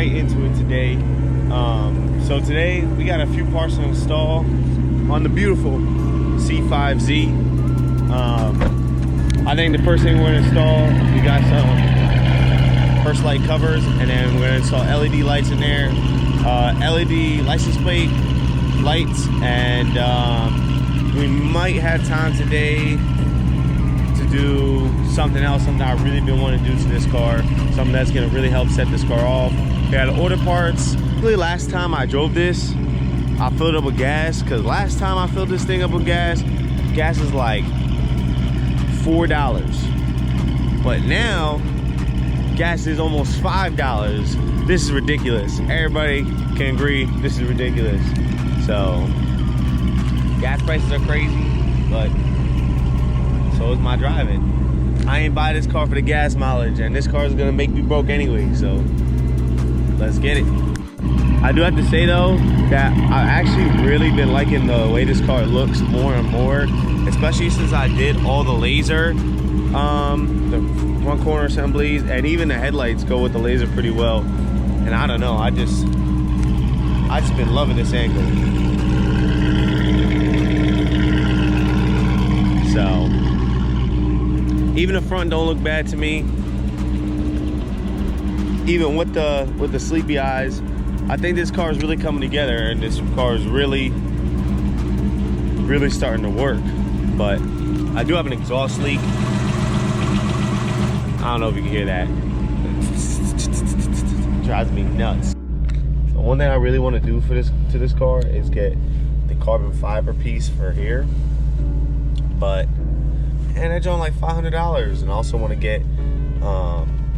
right into it today. So today we got a few parts to install on the beautiful C5Z. I think the first thing we're gonna install, we got some first light covers, and then we're gonna install LED lights in there, LED license plate lights, and we might have time today to do something else, something I really been wanting to do to this car, something that's gonna really help set this car off. We gotta order parts. Really, last time I drove this, I filled up with gas, because last time I filled this thing up with gas is like $4. But now, gas is almost $5. This is ridiculous. Everybody can agree, this is ridiculous. So, gas prices are crazy, but so is my driving. I ain't buy this car for the gas mileage, and this car is gonna make me broke anyway, so let's get it. I do have to say though, that I've actually really been liking the way this car looks more and more, especially since I did all the laser, the front corner assemblies, and even the headlights go with the laser pretty well. And I don't know, I just been loving this angle. So, even the front don't look bad to me. Even with the sleepy eyes, I think this car is really coming together, and this car is really starting to work. But I do have an exhaust leak. I don't know if you can hear that. It drives me nuts. The one thing I really want to do for this car is get the carbon fiber piece for here. But and I joined like $500, and I also want to get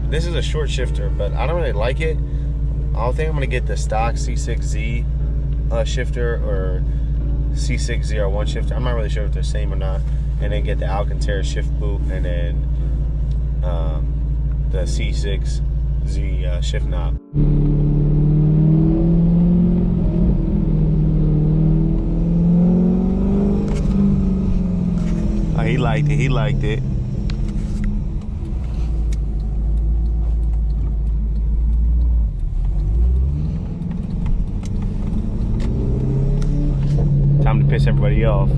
this is a short shifter, but I don't really like it. I think I'm gonna get the stock C6Z shifter or C601 shifter. I'm not really sure if they're the same or not. And then get the Alcantara shift boot, and then the C6Z shift knob. Oh, he liked it. He liked it. Time to piss everybody off.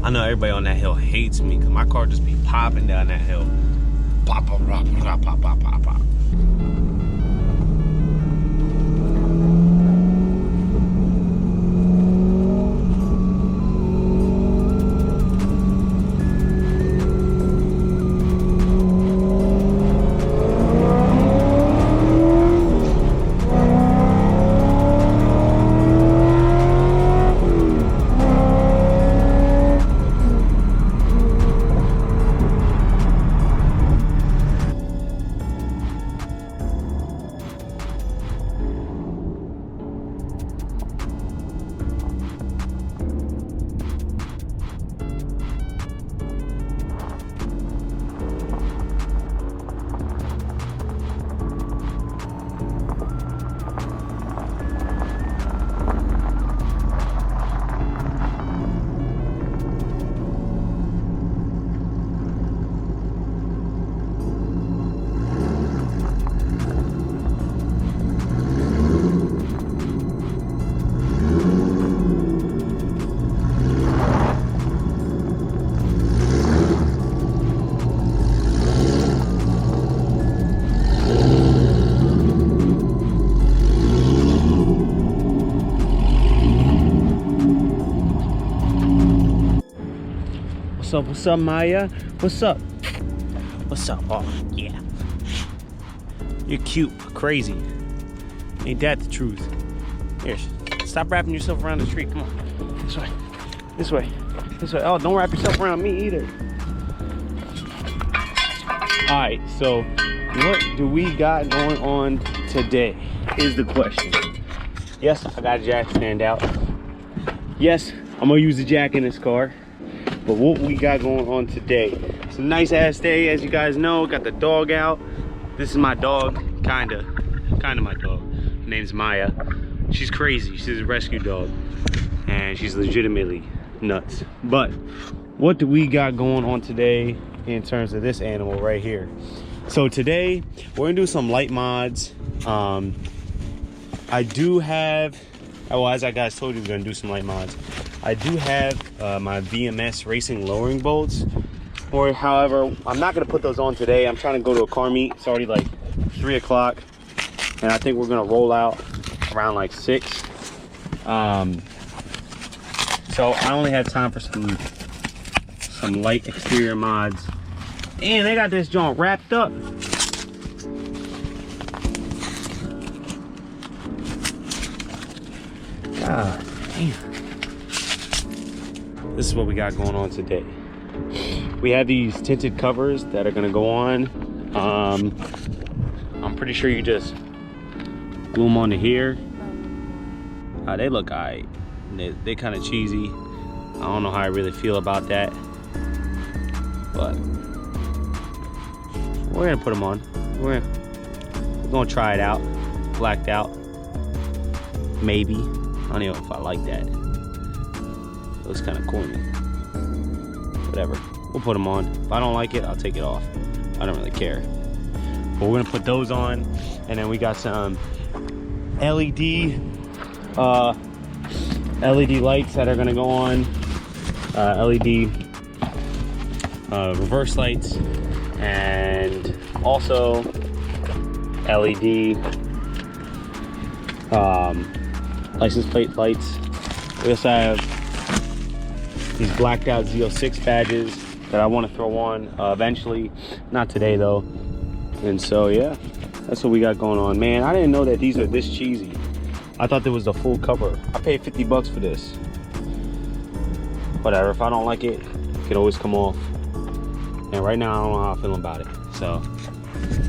I know everybody on that hill hates me because my car just be popping down that hill. Pop, pop, pop, pop, pop, pop, pop, pop. What's up, Maya? What's up? What's up? Oh, yeah. You're cute, crazy. Ain't that the truth? Here, stop wrapping yourself around the tree. Come on. This way. This way. This way. Oh, don't wrap yourself around me either. Alright, so what do we got going on today is the question. Yes, I got a jack stand out. Yes, I'm gonna use the jack in this car. But what we got going on today? It's a nice ass day, as you guys know. Got the dog out. This is my dog, kinda. kind of my dog. Her name's Maya. She's crazy. She's a rescue dog, and she's legitimately nuts. But what do we got going on today in terms of this animal right here? So today we're gonna do some light mods. I do have, well, as I guys told you, we're gonna do some light mods. I do have my VMS racing lowering bolts. Or, however, I'm not gonna put those on today. I'm trying to go to a car meet. It's already like 3 o'clock, and I think we're gonna roll out around like 6. So I only have time for some light exterior mods. And they got this joint wrapped up. God damn. This is what we got going on today. We have these tinted covers that are gonna go on. I'm pretty sure you just glue them onto here. They look alright. They kind of cheesy. I don't know how I really feel about that, but we're gonna put them on. We're gonna try it out. Blacked out, maybe. I don't even know if I like that. It looks kind of corny. Whatever. We'll put them on. If I don't like it, I'll take it off. I don't really care. But we're gonna put those on, and then we got some LED lights that are gonna go on. LED reverse lights, and also LED license plate lights. We also have these blacked out Z06 badges that I want to throw on eventually, not today though. And so yeah, that's what we got going on. Man, I didn't know that these are this cheesy. I thought there was the full cover. I paid 50 bucks for this. Whatever, if I don't like it, it could always come off. And right now I don't know how I'm feeling about it. So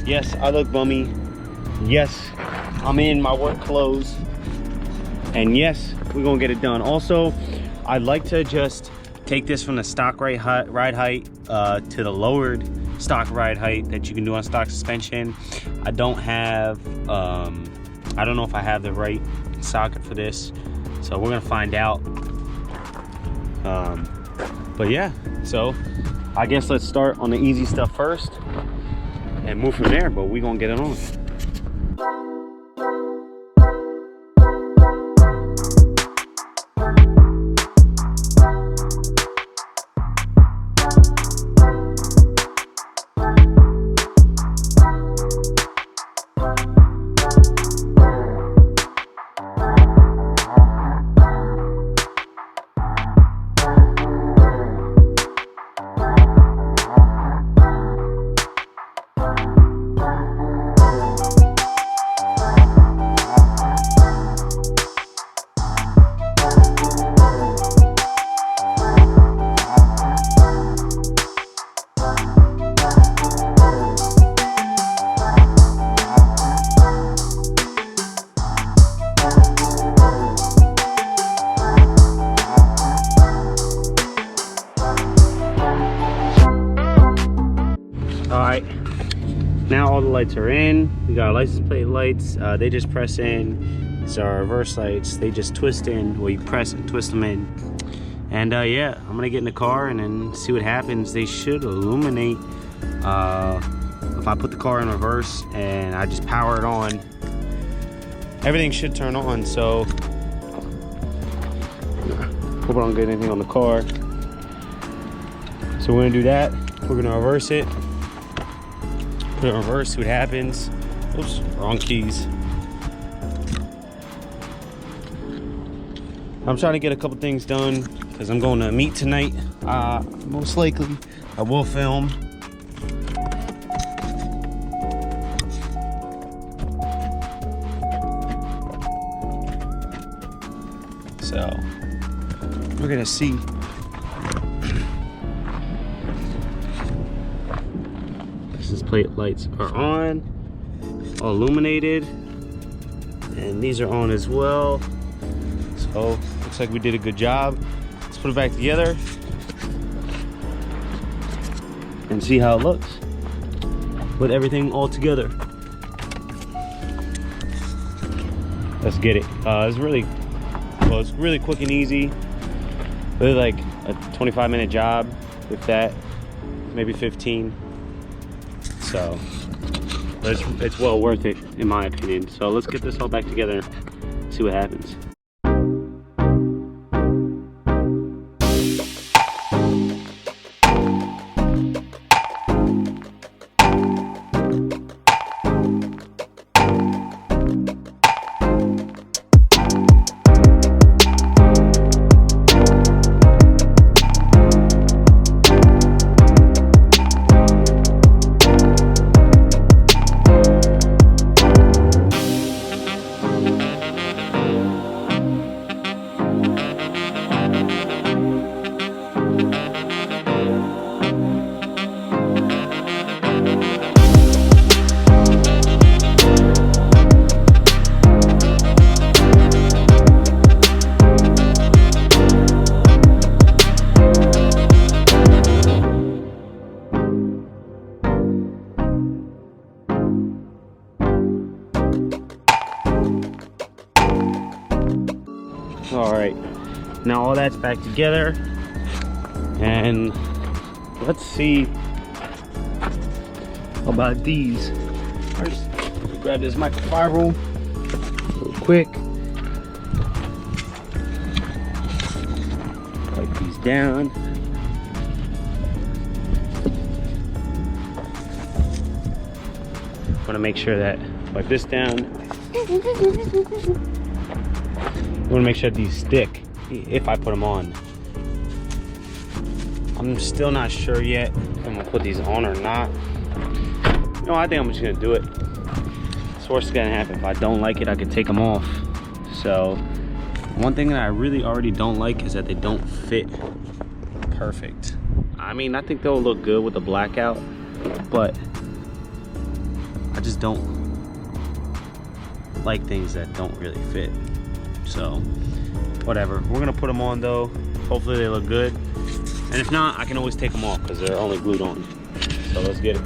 yes, I look bummy. Yes, I'm in my work clothes. And yes, we're gonna get it done. Also, I'd like to just take this from the stock ride height to the lowered stock ride height that you can do on stock suspension. I don't know if I have the right socket for this, so we're gonna find out. But yeah, so I guess let's start on the easy stuff first and move from there, but we're gonna get it on. Now all the lights are in. We got our license plate lights. They just press in. These are our reverse lights. They just twist in. Well, you press and twist them in. And yeah, I'm gonna get in the car and then see what happens. They should illuminate if I put the car in reverse and I just power it on. Everything should turn on. So hope I don't get anything on the car. So we're gonna do that. We're gonna reverse it. Put it in reverse, see what happens. Oops, wrong keys. I'm trying to get a couple things done because I'm going to meet tonight. Most likely, I will film. So, we're gonna see. Plate lights are on, all illuminated, and these are on as well. So looks like we did a good job. Let's put it back together and see how it looks with everything all together. let's get it. It's really quick and easy. Really like a 25-minute job, if that, maybe 15. So it's well worth it in my opinion. So let's get this all back together, see what happens. All right, now all that's back together, and let's see about these. First, grab this microfiber real quick, wipe these down. Want to make sure that wipe this down. I want to make sure these stick if I put them on. I'm still not sure yet if I'm gonna put these on or not. No, I think I'm just gonna do it. So what's gonna happen? If I don't like it, I can take them off. So one thing that I really already don't like is that they don't fit perfect. I mean, I think they'll look good with the blackout, but I just don't like things that don't really fit. So whatever, we're gonna put them on though. Hopefully they look good, and if not, I can always take them off because they're only glued on. So let's get it.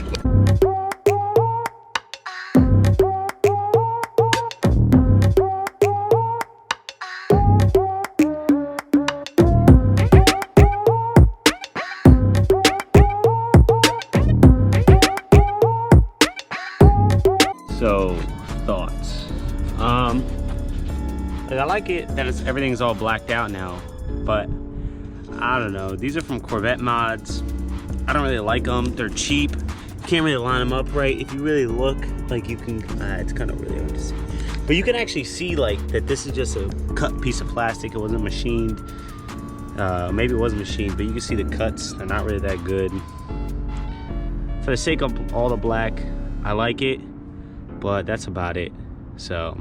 So thoughts. I like it that everything's all blacked out now, but I don't know. These are from Corvette mods. I don't really like them. They're cheap. You can't really line them up right. If you really look, like you can, it's kind of really hard to see. But you can actually see like that this is just a cut piece of plastic. It wasn't machined. Maybe it was machined, but you can see the cuts. They're not really that good. For the sake of all the black, I like it, but that's about it. So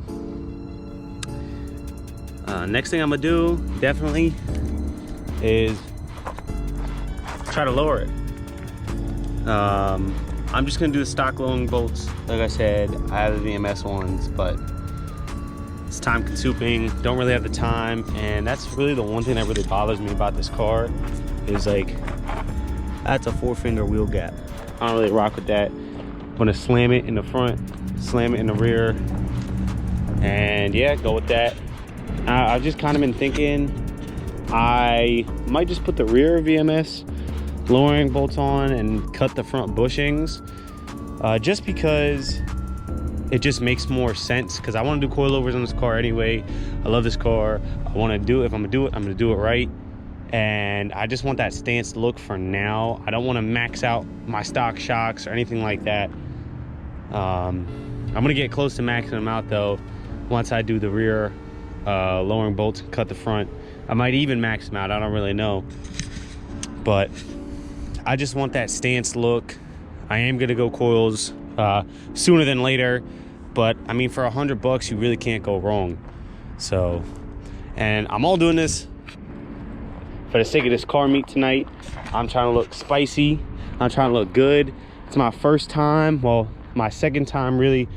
next thing I'm gonna do definitely is try to lower it. I'm just gonna do the stock lowering bolts. Like I said, I have the VMS ones, but it's time consuming, don't really have the time, and that's really the one thing that really bothers me about this car is like, that's a 4-finger wheel gap. I don't really rock with that. I'm gonna slam it in the front, slam it in the rear, and yeah, go with that. I've just kind of been thinking I might just put the rear VMS lowering bolts on and cut the front bushings, just because it just makes more sense, because I want to do coilovers on this car anyway. I love this car. I want to do it. If I'm gonna do it, I'm gonna do it right, and I just want that stance look for now. I don't want to max out my stock shocks or anything like that. I'm gonna get close to maxing them out though once I do the rear lowering bolts and cut the front. I might even max them out, I don't really know, but I just want that stance look. I am gonna go coils sooner than later, but I mean, for $100 you really can't go wrong. So, and I'm all doing this for the sake of this car meet tonight. I'm trying to look spicy, I'm trying to look good. It's my first time, well, my second time really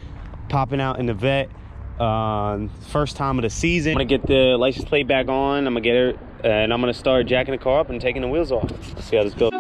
popping out in the vet. First time of the season. I'm gonna get the license plate back on. I'm gonna get it, and I'm gonna start jacking the car up and taking the wheels off. Let's see how this goes.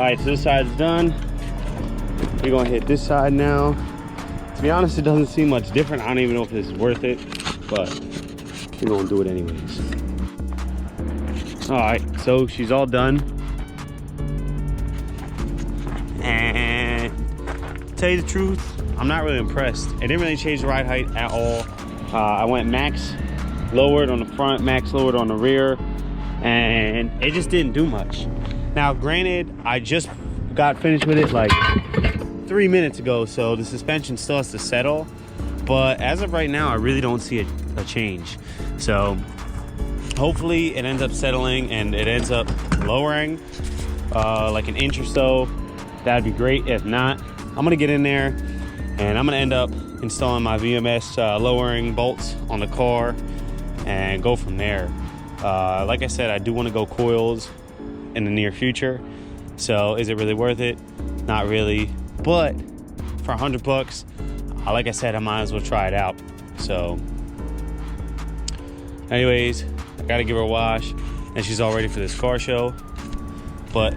right, so this side's done. We're gonna hit this side now. To be honest, it doesn't seem much different. I don't even know if this is worth it, but we're gonna do it anyways. All right, so she's all done. And tell you the truth, I'm not really impressed. It didn't really change the ride height at all. I went max lowered on the front, max lowered on the rear, and it just didn't do much. Now, granted, I just got finished with it like 3 minutes ago, so the suspension still has to settle. But as of right now, I really don't see a change. So hopefully it ends up settling and it ends up lowering like an inch or so. That'd be great. If not, I'm gonna get in there and I'm gonna end up installing my VMS lowering bolts on the car and go from there. Like I said, I do want to go coils in the near future. So is it really worth it? Not really. But for $100, like I said, I might as well try it out. So anyways, I gotta give her a wash and she's all ready for this car show. But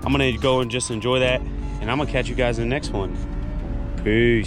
I'm gonna go and just enjoy that, and I'm gonna catch you guys in the next one. Peace.